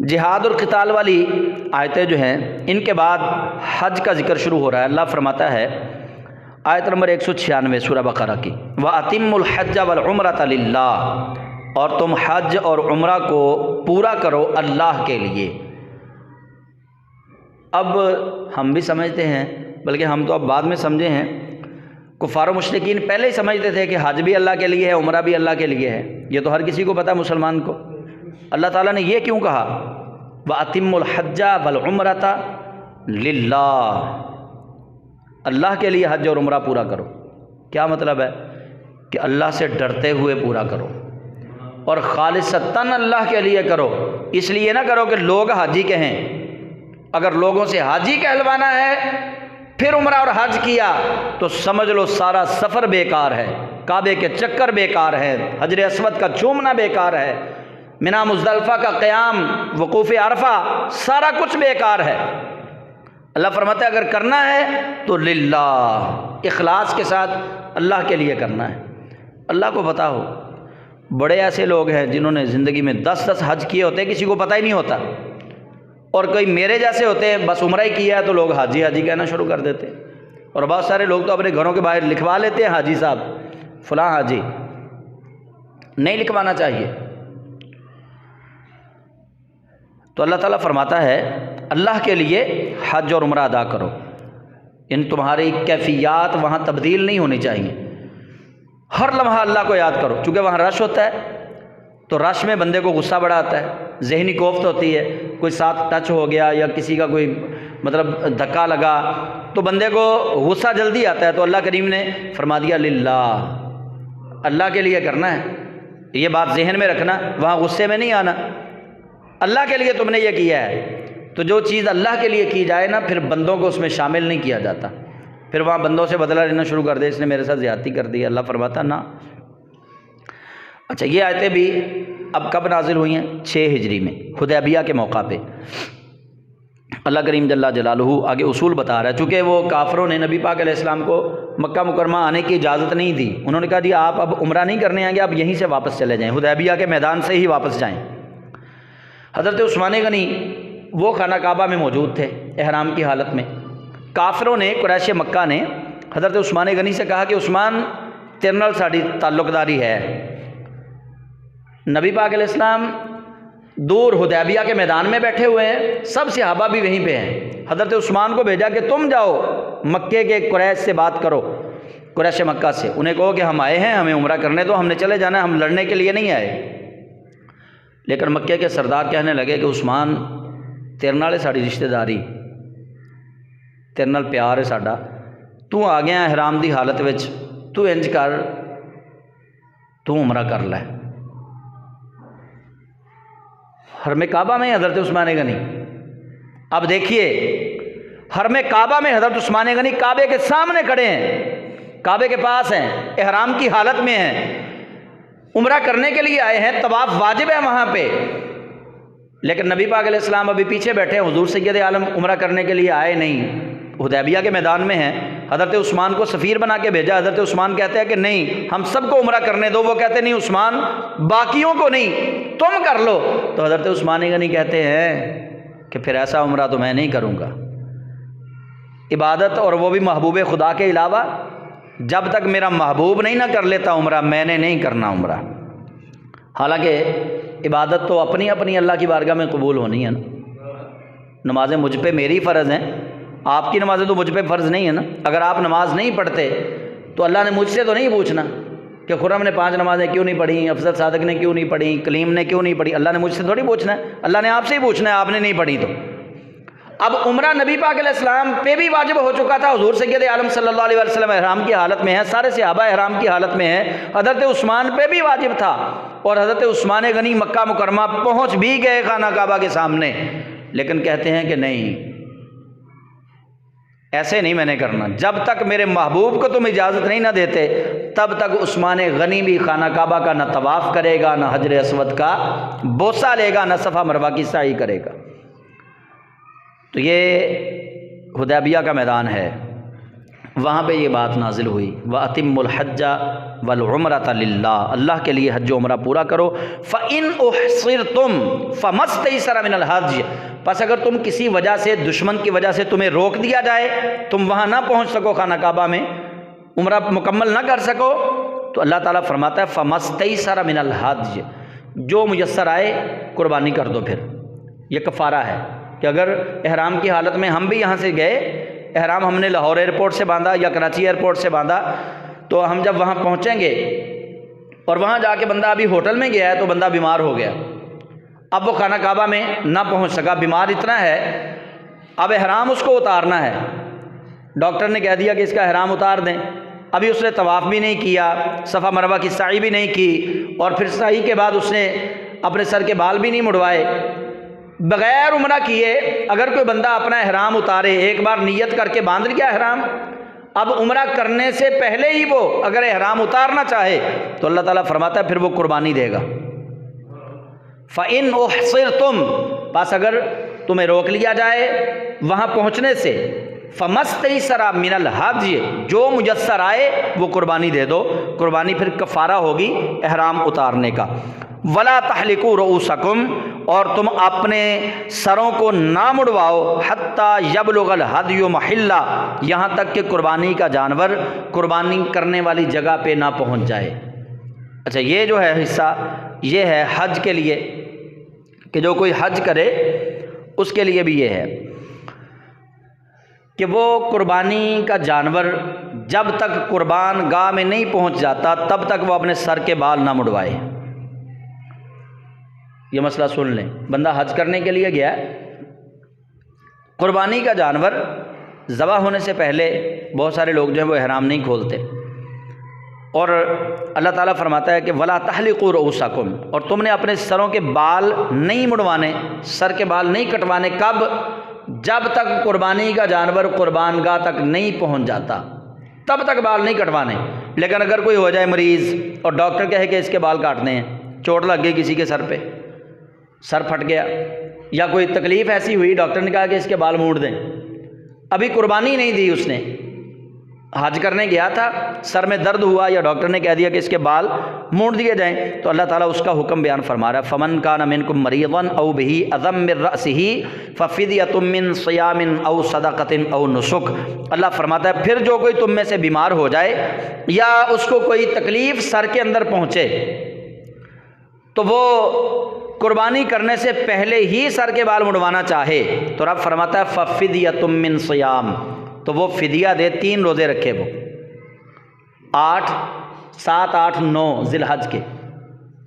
जिहाद और क़िताल वाली आयतें जो हैं इनके बाद हज का जिक्र शुरू हो रहा है। अल्लाह फरमाता है आयत नंबर 196 सूरह बकरा की, व अतिम्मुल हज्ज वल उम्रता लिल्लाह, और तुम हज और उम्रा को पूरा करो अल्लाह के लिए। अब हम भी समझते हैं, बल्कि हम तो अब बाद में समझे हैं, कुफ़ार मुशरिकीन पहले ही समझते थे कि हज भी अल्लाह के लिए है, उम्रा भी अल्लाह के लिए है। ये तो हर किसी को पता है मुसलमान को। अल्लाह ताला ने ये क्यों कहा व अतिम्मुल हज्ज वल उम्रता लिल्लाह, अल्लाह के लिए हज और उम्रा पूरा करो। क्या मतलब है कि अल्लाह से डरते हुए पूरा करो और खालिसतन अल्लाह के लिए करो। इसलिए ना करो कि लोग हाजी कहें। अगर लोगों से हाजी कहलवाना है फिर उम्रा और हज किया तो समझ लो सारा सफ़र बेकार है, काबे के चक्कर बेकार है, हजर अस्वद का चूमना बेकार है, मिना मुज़दलिफ़ा का क़याम, वक़ूफ़ अरफ़ा, सारा कुछ बेकार है। अल्लाह फरमाता है अगर करना है तो लिल्लाह, इखलास के साथ अल्लाह के लिए करना है। अल्लाह को पता हो, बड़े ऐसे लोग हैं जिन्होंने ज़िंदगी में 10-10 हज किए होते हैं, किसी को पता ही नहीं होता। और कोई मेरे जैसे होते हैं, बस उम्रा ही किया है तो लोग हाजी हाजी कहना शुरू कर देते हैं। और बहुत सारे लोग तो अपने घरों के बाहर लिखवा लेते हैं हाजी साहब, फलां हाजी। नहीं लिखवाना चाहिए। तो अल्लाह ताला फरमाता है अल्लाह के लिए हज और उम्रा अदा करो। इन तुम्हारी कैफियत वहाँ तब्दील नहीं होनी चाहिए। हर लम्हा अल्लाह को याद करो, चूँकि वहाँ रश होता है तो रश में बंदे को गुस्सा बड़ा आता है, ज़हनी कोफ्त होती है, कोई साथ टच हो गया या किसी का कोई मतलब धक्का लगा तो बंदे को गुस्सा जल्दी आता है। तो अल्लाह करीम ने फरमा दिया लिल्लाह, अल्लाह के लिए करना है। ये बात जहन में रखना, वहाँ गुस्से में नहीं आना। अल्लाह के लिए तुमने ये किया है तो जो चीज़ अल्लाह के लिए की जाए ना, फिर बंदों को उसमें शामिल नहीं किया जाता। फिर वहाँ बंदों से बदला लेना शुरू कर दे, इसने मेरे साथ ज़्यादती कर दी। अल्लाह फरमाता ना। अच्छा, ये आयतें भी अब कब नाजिल हुई हैं? 6 हिजरी में, हुदैबिया के मौका पे। अल्लाह करीम जल्ला जलालहू आगे उसूल बता रहा है, चूँकि वो काफरों ने नबी पाक अलैहिस्सलाम को मक्का मुकरमा आने की इजाज़त नहीं दी। उन्होंने कहा जी आप अब उम्रा नहीं करने आएंगे, आप यहीं से वापस चले जाएँ, हुदैबिया के मैदान से ही वापस जाएँ। हज़रत उस्मान गनी वो खाना काबा में मौजूद थे एहराम की हालत में। काफरों ने, कुरैश मक्का ने हज़रत उस्मान गनी से कहा कि उस्मान तेरे नाल साडी ताल्लुकदारी है। नबी पाक अलैहिस्सलाम दूर हुदैबिया के मैदान में बैठे हुए हैं, सब सहाबा भी वहीं पे हैं। हज़रत उस्मान को भेजा कि तुम जाओ मक्के के कुरैश से बात करो, कुरैश मक्का से, उन्हें कहो कि हम आए हैं, हमें उम्रा करने दो, हमने चले जाना है, हम लड़ने के लिए नहीं आए। लेकिन मक्के के सरदार कहने लगे कि उस्मान तेरे नाल साड़ी रिश्तेदारी, तेरे नाल प्यार है साडा, तू आ गया हराम दी हालत विच, तू इंज कर, तू उम्रा कर लै। हरमे काबा में हज़रत उस्मान गनी, अब देखिए हरमे काबा में हज़रत उस्मान गनी काबे के सामने खड़े हैं, काबे के पास हैं, एहराम की हालत में हैं, उम्रा करने के लिए आए हैं, तवाफ वाजिब है वहाँ पे। लेकिन नबी पाक अलैहिस्सलाम अभी पीछे बैठे हैं, हुजूर सैयद आलम उम्रा करने के लिए आए नहीं, हुदैबिया के मैदान में हैं। हज़रत उस्मान को सफ़ीर बना के भेजा। हज़रत उस्मान कहते हैं कि नहीं, हम सबको उम्रा करने दो। वो कहते नहीं उस्मान, बाकियों को नहीं, तुम कर लो। तो हज़रत उस्मान गनी कहते हैं कि फिर ऐसा उम्रा तो मैं नहीं करूँगा। इबादत, और वो भी महबूब खुदा के अलावा, जब तक मेरा महबूब नहीं ना कर लेता उम्रा, मैंने नहीं करना उम्रा। हालांकि इबादत तो अपनी अपनी अल्लाह की बारगाह में कबूल होनी है ना। नमाज़ें मुझ पे मेरी फ़र्ज़ हैं, आपकी नमाज़ें तो मुझ पे फ़र्ज़ नहीं है ना। अगर आप नमाज नहीं पढ़ते तो अल्लाह ने मुझसे तो नहीं पूछना कि खुर्रम ने 5 नमाज़ें क्यों नहीं पढ़ी, अफजल सादक ने क्यों नहीं पढ़ी, कलीम ने क्यों नहीं पढ़ी। अल्लाह ने मुझसे थोड़ी पूछना है, अल्लाह ने आपसे ही पूछना है, आपने नहीं पढ़ी तो। अब उम्रा नबी पाक अलैहिस्सलाम पे भी वाजिब हो चुका था। हुजूर सैयद आलम सल्लल्लाहु अलैहि वसल्लम एहराम की हालत में है, सारे सहाबा एहराम की हालत में है। हज़रत उस्मान पे भी वाजिब था और हज़रत उस्मान गनी मक्का मुकरमा पहुँच भी गए खाना काबा के सामने। लेकिन कहते हैं कि नहीं, ऐसे नहीं मैंने करना, जब तक मेरे महबूब को तुम इजाज़त नहीं ना देते तब तक उस्मान गनी भी खाना काबा का न तवाफ़ करेगा, न हजर अस्वद का बोसा लेगा, न सफ़ा मरवा की साई करेगा। तो ये हुदैबिया का मैदान है। वहाँ पे ये बात नाजिल हुई, व अतिम्मुल हज्जा वल उम्रता लिल्लाह, अल्लाह के लिए हज उम्रा पूरा करो। फ़इन उहसिरतुम फ़मस्तयसर मिनल हज, बस अगर तुम किसी वजह से, दुश्मन की वजह से तुम्हें रोक दिया जाए, तुम वहाँ ना पहुँच सको, खाना काबा में उम्रा मुकम्मल ना कर सको, तो अल्लाह ताला फरमाता है फ़मस्तयसर मिनल हज, जो मुयस्सर आए कुर्बानी कर दो। फिर ये कफ़ारा है कि अगर एहराम की हालत में हम भी यहाँ से गए, एहराम हमने लाहौर एयरपोर्ट से बांधा या कराची एयरपोर्ट से बांधा, तो हम जब वहाँ पहुँचेंगे और वहाँ जाके बंदा अभी होटल में गया है तो बंदा बीमार हो गया, अब वो खाना काबा में ना पहुँच सका, बीमार इतना है, अब एहराम उसको उतारना है, डॉक्टर ने कह दिया कि इसका एहराम उतार दें, अभी उसने तवाफ़ भी नहीं किया, सफ़ा मरवा की साई भी नहीं की, और फिर साई के बाद उसने अपने सर के बाल भी नहीं मुड़वाए, बग़ैर उम्रा किए अगर कोई बंदा अपना एहराम उतारे, एक बार नियत करके बांध लिया एहराम, अब उम्रा करने से पहले ही वो अगर एहराम उतारना चाहे तो अल्लाह ताला फरमाता है फिर वो कुर्बानी देगा। फ़इन उहसिरतुम, बस अगर तुम्हें रोक लिया जाए वहाँ पहुँचने से, फ़मस्तयसर मिनल हज, जो मुयस्सर आए वो कुर्बानी दे दो, कुर्बानी फिर कफ़ारा होगी एहराम उतारने का। वला तहलिकू रुऊसकुम, और तुम अपने सरों को ना मुड़वाओ, हत्ता यबलुगल हदयु महिल्ला, यहाँ तक कि कुर्बानी का जानवर कुर्बानी करने वाली जगह पे ना पहुँच जाए। अच्छा, ये जो है हिस्सा ये है हज के लिए, कि जो कोई हज करे उसके लिए भी ये है कि वो कुर्बानी का जानवर जब तक कुर्बान गाह में नहीं पहुँच जाता तब तक वो अपने सर के बाल ना मुड़वाए। ये मसला सुन लें, बंदा हज करने के लिए गया, कुर्बानी का जानवर ज़बह होने से पहले बहुत सारे लोग जो है वो एहराम नहीं खोलते, और अल्लाह ताला फरमाता है कि वला तहलिकू रुऊसकुम, और तुमने अपने सरों के बाल नहीं मुड़वाने, सर के बाल नहीं कटवाने, कब? जब तक कुर्बानी का जानवर कुर्बानगाह तक नहीं पहुंच जाता तब तक बाल नहीं कटवाने। लेकिन अगर कोई हो जाए मरीज़ और डॉक्टर कहे कि इसके बाल काटने हैं, चोट लग गई किसी के सर पे, सर फट गया, या कोई तकलीफ़ ऐसी हुई, डॉक्टर ने कहा कि इसके बाल मूड़ दें, अभी कुर्बानी नहीं दी उसने, हज करने गया था, सर में दर्द हुआ या डॉक्टर ने कह दिया कि इसके बाल मूड़ दिए जाएं, तो अल्लाह ताला उसका हुक्म बयान फरमा रहा है, फ़मन कान मिनकुम मरीज़न औ बिही अज़म मिन रअसिही फ़फ़िदियतुम मिन सियामिन औ सदक़तिन औ नुसुक। अल्लाह फरमाता है फिर जो कोई तुम में से बीमार हो जाए या उसको कोई तकलीफ़ सर के अंदर पहुँचे, तो वो कुर्बानी करने से पहले ही सर के बाल मुड़वाना चाहे तो रब फरमाता है फ़फ़िदियतुम मिन सियाम, तो वो फिदिया दे, 3 रोज़े रखे वो, 8, 7, 8, 9 ज़िलहज के,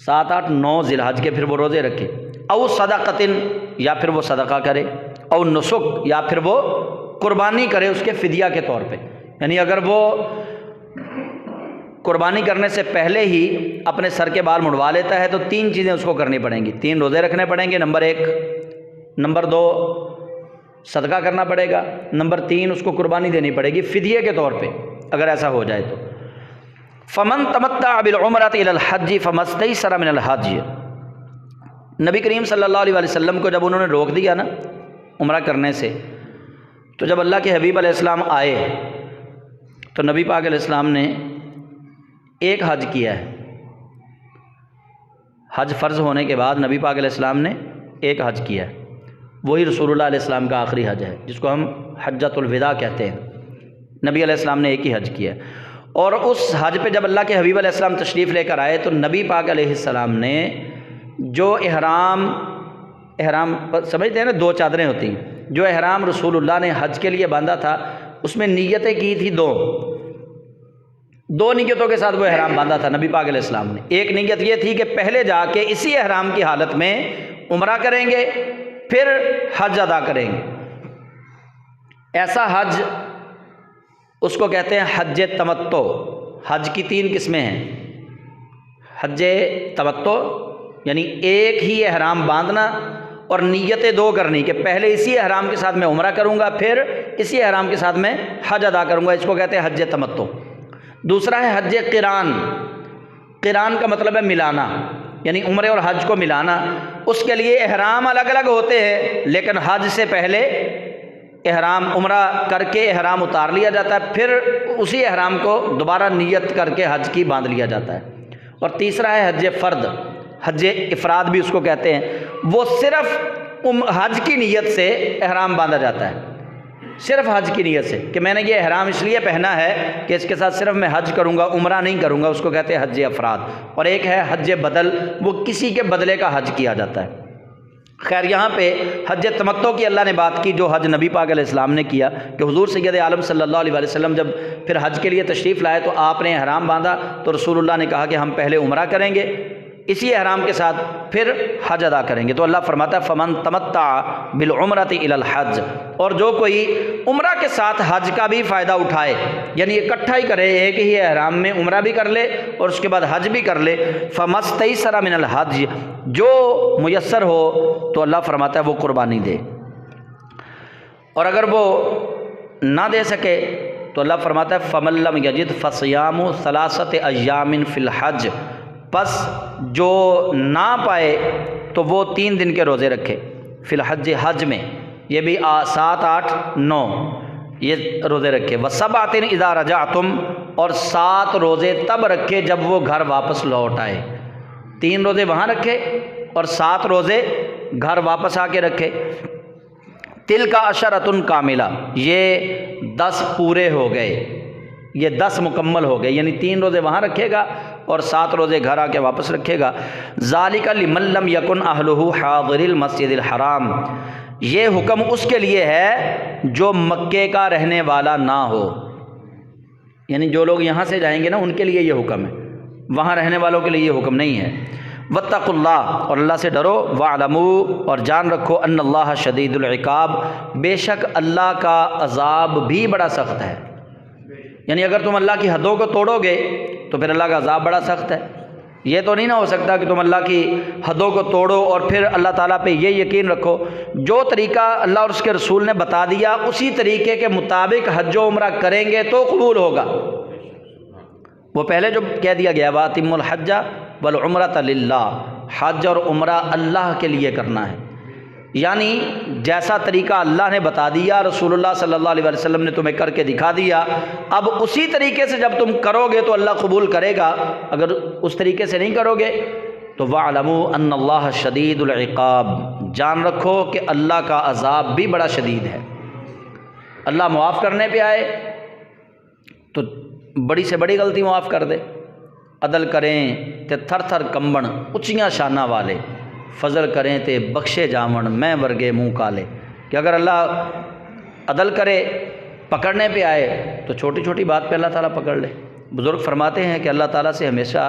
7, 8, 9 ज़िलहज के फिर वो रोज़े रखे, औ सदक़तिन, या फिर वो सदका करे, औ नुसुक, या फिर वो कुर्बानी करे उसके फिदिया के तौर पे। यानी अगर वो कुर्बानी करने से पहले ही अपने सर के बाल मुड़वा लेता है तो 3 चीज़ें उसको करनी पड़ेंगी, 3 रोज़े रखने पड़ेंगे, नंबर 1, नंबर 2 सदका करना पड़ेगा, नंबर 3 उसको कुर्बानी देनी पड़ेगी फिदिये के तौर पे, अगर ऐसा हो जाए तो। फ़मन तमत्ता बिल उम्रति इलल हज फ़मस्तयसर मिनल हज, नबी करीम सल्लल्लाहु अलैहि वसल्लम को जब उन्होंने रोक दिया ना उम्रा करने से, तो जब अल्लाह के हबीब अलैहिस्सलाम आए तो नबी पाक अलैहिस्सलाम ने एक हज किया है। हज फ़र्ज़ होने के बाद नबी पाक अलैहिस्सलाम ने एक हज किया है, वही रसूलुल्लाह अलैहिस्सलाम का आखिरी हज है, जिसको हम हज्जतुल विदा कहते हैं। नबी अलैहिस्सलाम ने एक ही हज किया, और उस हज पे जब अल्लाह के हबीब अलैहिस्सलाम तशरीफ़ लेकर आए तो नबी पाक अलैहिस्सलाम ने जो एहराम समझते हैं ना, 2 चादरें होती हैं, जो एहराम रसूलुल्लाह ने हज के लिए बांधा था उसमें नीयतें की थी 2 नीयतों के साथ वो एहराम बांधा था नबी पाक अलैहिस्सलाम ने। एक नीयत ये थी कि पहले जाके इसी एहराम की हालत में उम्रा करेंगे, फिर हज अदा करेंगे। ऐसा हज उसको कहते हैं हज तमत्तो। हज की 3 किस्में हैं, हज तमत्तो यानी एक ही एहराम बांधना और नीयतें 2 करनी कि पहले इसी एहराम के साथ मैं उम्रा करूँगा, फिर इसी एहराम के साथ मैं हज अदा करूँगा, इसको कहते हैं हज तमत्तो। दूसरा है हज क़िरान। क़िरान का मतलब है मिलाना, यानी उम्रे और हज को मिलाना। उसके लिए एहराम अलग अलग होते हैं, लेकिन हज से पहले एहराम उम्रा करके एहराम उतार लिया जाता है, फिर उसी एहराम को दोबारा नियत करके हज की बांध लिया जाता है। और तीसरा है हज फ़र्द, हज इफ़राद भी उसको कहते हैं। वो सिर्फ हज की नीयत से एहराम बांधा जाता है, सिर्फ हज की नीयत से कि मैंने ये एहराम इसलिए पहना है कि इसके साथ सिर्फ मैं हज करूँगा, उम्रा नहीं करूँगा, उसको कहते हैं हज अफराद। और एक है हज बदल, वो किसी के बदले का हज किया जाता है। खैर यहाँ पे हज तमत्तो की अल्लाह ने बात की, जो हज नबी पाक अलैहिस्सलाम ने किया कि हुजूर सैयद आलम सल्लल्लाहु अलैहि वसल्लम जब फिर हज के लिए तशरीफ़ लाए तो आपने एहराम बांधा, तो रसूलुल्लाह ने कहा कि हम पहले उम्रा करेंगे, इसी एहराम के साथ फिर हज अदा करेंगे। तो अल्लाह फरमाता है फ़मन तमत्ता बिल उम्रति इलल हज, और जो कोई उम्रा के साथ हज का भी फ़ायदा उठाए, यानी इकट्ठा ही करे, एक ही एहराम में उम्रा भी कर ले और उसके बाद हज भी कर ले, फ़मस्तैसरा मिनल हज, जो मुयस्सर हो तो अल्लाह फरमाता है वो कुर्बानी दे। और अगर वो ना दे सके तो अल्लाह फरमाता है फ़मल्लम यजिद फ़सियामु सलासत अय्यामिन फ़िल हज, बस जो ना पाए तो वो 3 दिन के रोज़े रखे फ़िल हज, हज में, ये भी 7, 8, 9 ये रोज़े रखे। वसबातिन इज़ा रजातुम, और 7 रोज़े तब रखे जब वो घर वापस लौट आए। 3 रोज़े वहाँ रखे और 7 रोज़े घर वापस आके रखे। तिल का अशरतुन कामिला, ये 10 पूरे हो गए, ये 10 मुकम्मल हो गए, यानी 3 रोज़े वहाँ रखेगा और 7 रोज़े घर आके वापस रखेगा। ज़ालिका लिमन लम यकुन अहलुहु हाज़िरिल मस्जिदिल हराम, ये हुक्म उसके लिए है जो मक्के का रहने वाला ना हो, यानी जो लोग यहाँ से जाएंगे ना उनके लिए ये हुक्म है, वहाँ रहने वालों के लिए ये हुक्म नहीं है। वत्तकुल्लाह, और अल्लाह से डरो, वअलमू, और जान रखो, अन्नल्लाह शदीदुल इक़ाब, बेशक अल्लाह का अज़ाब भी बड़ा सख्त है। यानी अगर तुम अल्लाह की हदों को तोड़ोगे तो फिर अल्लाह का अज़ाब बड़ा सख्त है। ये तो नहीं ना हो सकता कि तुम अल्लाह की हदों को तोड़ो और फिर अल्लाह ताला पे ये यकीन रखो जो तरीक़ा अल्लाह और उसके रसूल ने बता दिया उसी तरीक़े के मुताबिक हज व उम्रा करेंगे तो कबूल होगा। वो पहले जो कह दिया गया वातिमुल हज्जा वल उम्रत लिल्लाह, हज और उम्रा अल्लाह के लिए करना है, यानी जैसा तरीक़ा अल्लाह ने बता दिया, रसूलुल्लाह सल्लल्लाहु अलैहि वसल्लम ने तुम्हें करके दिखा दिया, अब उसी तरीके से जब तुम करोगे तो अल्लाह कबूल करेगा। अगर उस तरीके से नहीं करोगे तो वअलमू अन्नल्लाह शदीदुल इक़ाब, जान रखो कि अल्लाह का अज़ाब भी बड़ा शदीद है। अल्लाह मुआफ़ करने पे आए तो बड़ी से बड़ी गलती मुआफ़ कर दे, अदल करें ते थर थर कंबण उच्चियाँ शाना वाले, फजल करें ते बख्शे जामन मैं वर्गे मुँह काले, कि अगर अल्लाह अदल करे पकड़ने पे आए तो छोटी छोटी बात पे अल्लाह ताला पकड़ ले। बुज़ुर्ग फरमाते हैं कि अल्लाह ताला से हमेशा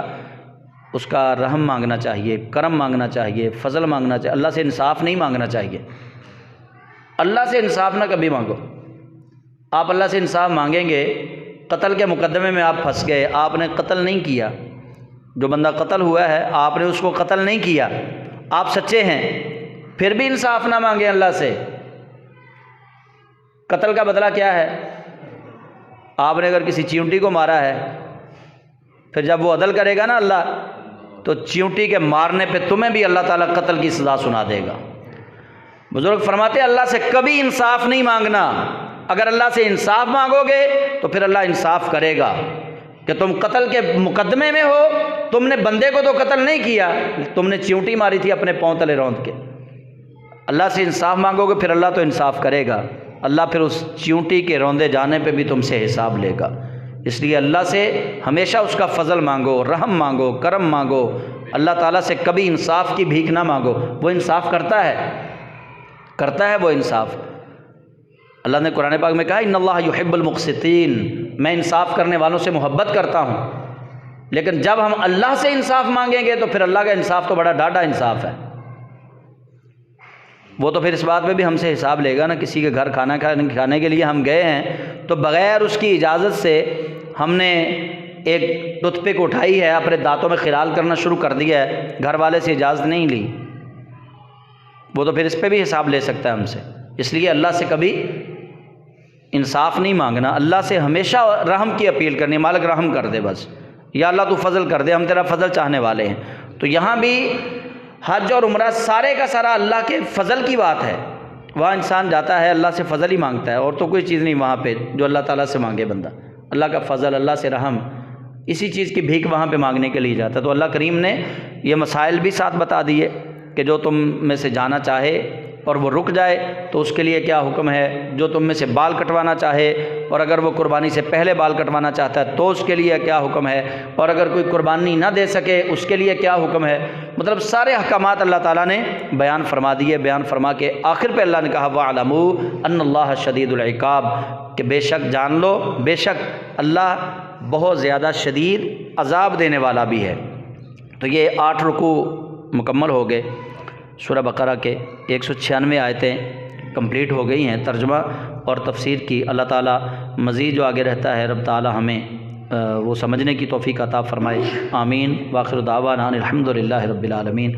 उसका रहम मांगना चाहिए, करम मांगना चाहिए, फ़ज़ल मांगना चाहिए, अल्लाह से इंसाफ नहीं मांगना चाहिए। अल्लाह से इंसाफ ना कभी मांगो। आप अल्लाह से इंसाफ मांगेंगे, कत्ल के मुकदमे में आप फंस गए, आपने कत्ल नहीं किया, जो बंदा कत्ल हुआ है आपने उसको कत्ल नहीं किया, आप सच्चे हैं, फिर भी इंसाफ ना मांगे अल्लाह से। कत्ल का बदला क्या है? आपने अगर किसी चींटी को मारा है, फिर जब वो अदल करेगा ना अल्लाह, तो चींटी के मारने पे तुम्हें भी अल्लाह ताला कत्ल की सज़ा सुना देगा। बुजुर्ग फरमाते अल्लाह से कभी इंसाफ नहीं मांगना। अगर अल्लाह से इंसाफ मांगोगे तो फिर अल्लाह इंसाफ करेगा कि तुम कत्ल के मुकदमे में हो, तुमने बंदे को तो कत्ल नहीं किया, तुमने चींटी मारी थी अपने पाँव तले रौंद के। अल्लाह से इंसाफ मांगोगे फिर अल्लाह तो इंसाफ करेगा, अल्लाह फिर उस चींटी के रौंदे जाने पे भी तुमसे हिसाब लेगा। इसलिए अल्लाह से हमेशा उसका फ़ज़ल मांगो, रहम मांगो, करम मांगो। अल्लाह ताला से कभी इंसाफ की भीख ना मांगो, वो इंसाफ करता है वो इंसाफ। अल्लाह ने कुरान पाक में कहा इन्नल्लाह युहिब्बुल मुक़सितीन, मैं इंसाफ करने वालों से मोहब्बत करता हूँ। लेकिन जब हम अल्लाह से इंसाफ मांगेंगे तो फिर अल्लाह का इंसाफ तो बड़ा डाढ़ा इंसाफ है। वो तो फिर इस बात पे भी हमसे हिसाब लेगा ना, किसी के घर खाना खाने के लिए हम गए हैं तो बग़ैर उसकी इजाज़त से हमने एक टूथपिक उठाई है, अपने दांतों में खिलाल करना शुरू कर दिया है, घर वाले से इजाज़त नहीं ली, वो तो फिर इस पर भी हिसाब ले सकता है हमसे। इसलिए अल्लाह से कभी इंसाफ नहीं मांगना, अल्लाह से हमेशा रहम की अपील करनी, मालिक रहम कर दे बस, या अल्लाह तू फ़ज़ल कर दे, हम तेरा फ़ज़ल चाहने वाले हैं। तो यहाँ भी हज और उम्रा सारे का सारा अल्लाह के फ़ज़ल की बात है वहाँ इंसान जाता है अल्लाह से फ़ज़ल ही मांगता है, और तो कोई चीज़ नहीं वहाँ पे जो अल्लाह ताला से मांगे बंदा। अल्लाह का फ़ज़ल, अल्लाह से रहम, इसी चीज़ की भीख वहाँ पे मांगने के लिए जाता है। तो अल्लाह करीम ने ये मसाइल भी साथ बता दिए कि जो तुम में से जाना चाहे और वो रुक जाए तो उसके लिए क्या हुक्म है, जो तुम में से बाल कटवाना चाहे और अगर वो कुर्बानी से पहले बाल कटवाना चाहता है तो उसके लिए क्या हुक्म है, और अगर कोई कुर्बानी ना दे सके उसके लिए क्या हुक्म है। मतलब सारे अहकामात अल्लाह ताला ने बयान फरमा दिए। बयान फरमा के आखिर पे अल्लाह ने कहा वअलमू अन्नल्लाह शदीदुल इक़ाब, कि बेशक जान लो, बेशक अल्लाह बहुत ज़्यादा शदीद अज़ाब देने वाला भी है। तो ये 8 रुकू मुकम्मल हो गए। सूरह बकरा के 196 आयतें कंप्लीट हो गई हैं तर्जुमा और तफसीर की। अल्लाह ताला मज़ीद जो आगे रहता है रब ताला हमें वो समझने की तौफ़ीक़ अता फ़रमाए। आमीन। वाखिर दावाना अनिल हम्दुलिल्लाहि रब्बिल आलमीन।